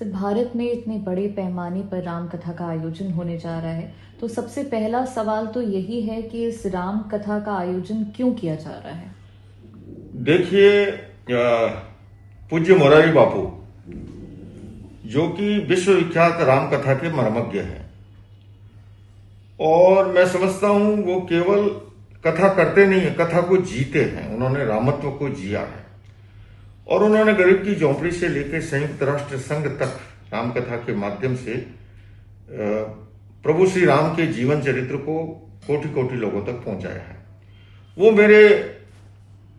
भारत में इतने बड़े पैमाने पर राम कथा का आयोजन होने जा रहा है, तो सबसे पहला सवाल तो यही है कि इस राम कथा का आयोजन क्यों किया जा रहा है। देखिए, पूज्य मोरारी बापू जो कि विश्वविख्यात राम कथा के मर्मज्ञ हैं, और मैं समझता हूं वो केवल कथा करते नहीं है, कथा को जीते हैं। उन्होंने रामत्व को जिया है और उन्होंने गरीब की झोंपड़ी से लेकर संयुक्त राष्ट्र संघ तक राम कथा के माध्यम से प्रभु श्री राम के जीवन चरित्र को कोटि कोटि लोगों तक पहुंचाया है। वो मेरे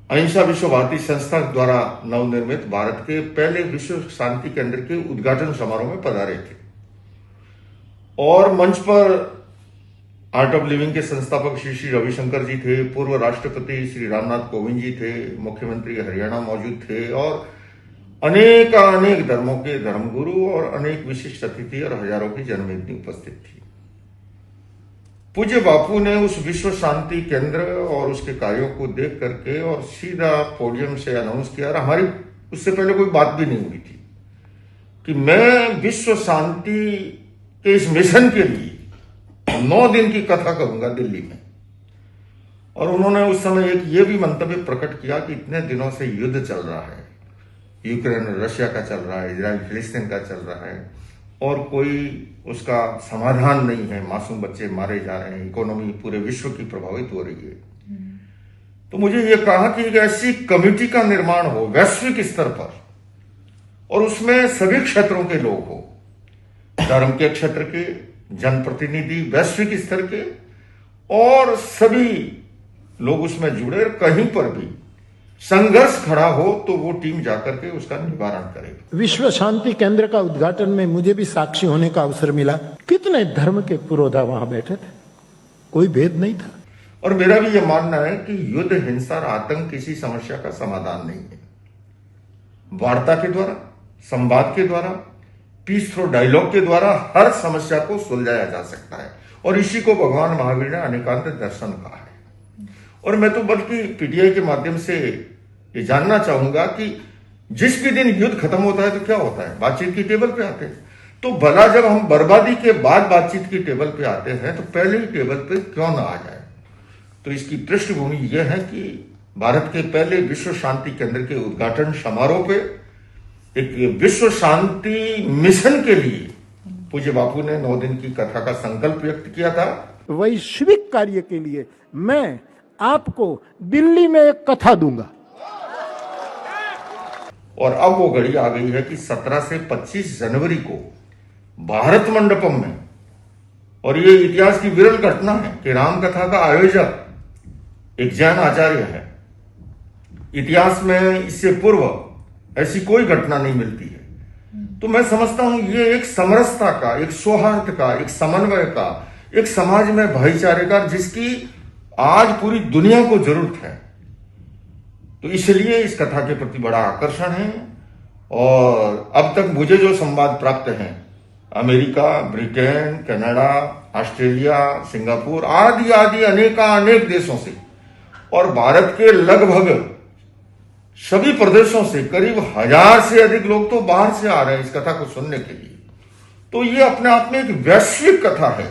अहिंसा विश्व भारती संस्था द्वारा नवनिर्मित भारत के पहले विश्व शांति केंद्र के उद्घाटन समारोह में पधारे थे और मंच पर आर्ट ऑफ लिविंग के संस्थापक श्री श्री रविशंकर जी थे, पूर्व राष्ट्रपति श्री रामनाथ कोविंद जी थे, मुख्यमंत्री हरियाणा मौजूद थे और अनेक धर्मों के धर्मगुरु और अनेक विशिष्ट अतिथि और हजारों की जनमेदनी उपस्थित थी। पूज्य बापू ने उस विश्व शांति केंद्र और उसके कार्यों को देख करके और सीधा पोडियम से अनाउंस किया, और हमारी उससे पहले कोई बात भी नहीं हुई थी, कि मैं विश्व शांति के इस मिशन के लिए 9 दिन की कथा करूंगा दिल्ली में। और उन्होंने उस समय एक ये भी मंतव्य प्रकट किया कि इतने दिनों से युद्ध चल रहा है, यूक्रेन रशिया का चल रहा है, इजराइल फिलिस्तीन का चल रहा है और कोई उसका समाधान नहीं है, मासूम बच्चे मारे जा रहे हैं, इकोनॉमी पूरे विश्व की प्रभावित हो रही है। तो मुझे ये कहा कि एक ऐसी कमेटी का निर्माण हो वैश्विक स्तर पर, और उसमें सभी क्षेत्रों के लोग हो, धर्म के क्षेत्र के, जनप्रतिनिधि वैश्विक स्तर के, और सभी लोग उसमें जुड़े। कहीं पर भी संघर्ष खड़ा हो तो वो टीम जाकर के उसका निवारण करेगी। विश्व शांति केंद्र का उद्घाटन में मुझे भी साक्षी होने का अवसर मिला। कितने धर्म के पुरोधा वहां बैठे थे, कोई भेद नहीं था। और मेरा भी यह मानना है कि युद्ध, हिंसा और आतंक किसी समस्या का समाधान नहीं है। वार्ता के द्वारा, संवाद के द्वारा, पीस थ्रू डायलॉग के द्वारा हर समस्या को सुलझाया जा सकता है, और इसी को भगवान महावीर ने अनेकांत दर्शन कहा है। और मैं तो बल्कि पीटीआई के माध्यम से ये जानना चाहूंगा कि जिस भी दिन युद्ध खत्म होता है तो क्या होता है, बातचीत की टेबल पे आते हैं। तो भला जब हम बर्बादी के बाद बातचीत की टेबल पे आते हैं तो पहले ही टेबल पे क्यों ना आ जाए। तो इसकी पृष्ठभूमि यह है कि भारत के पहले विश्व शांति केंद्र के उद्घाटन समारोह पे एक विश्व शांति मिशन के लिए पूज्य बापू ने 9 दिन की कथा का संकल्प व्यक्त किया था। वैश्विक कार्य के लिए मैं आपको दिल्ली में एक कथा दूंगा। और अब वो घड़ी आ गई है कि 17 से 25 जनवरी को भारत मंडपम में, और ये इतिहास की विरल घटना है कि राम कथा का आयोजक एक जैन आचार्य है। इतिहास में इससे पूर्व ऐसी कोई घटना नहीं मिलती है। तो मैं समझता हूं ये एक समरसता का, एक सौहार्द का, एक समन्वय का, एक समाज में भाईचारे का, जिसकी आज पूरी दुनिया को जरूरत है। तो इसलिए इस कथा के प्रति बड़ा आकर्षण है। और अब तक मुझे जो संवाद प्राप्त हैं America, Britain, Canada, Australia, Singapore आदि आदि अनेक देशों से, और भारत के लगभग सभी प्रदेशों से करीब 1000 से अधिक लोग तो बाहर से आ रहे हैं इस कथा को सुनने के लिए। तो ये अपने आप में एक वैश्विक कथा है।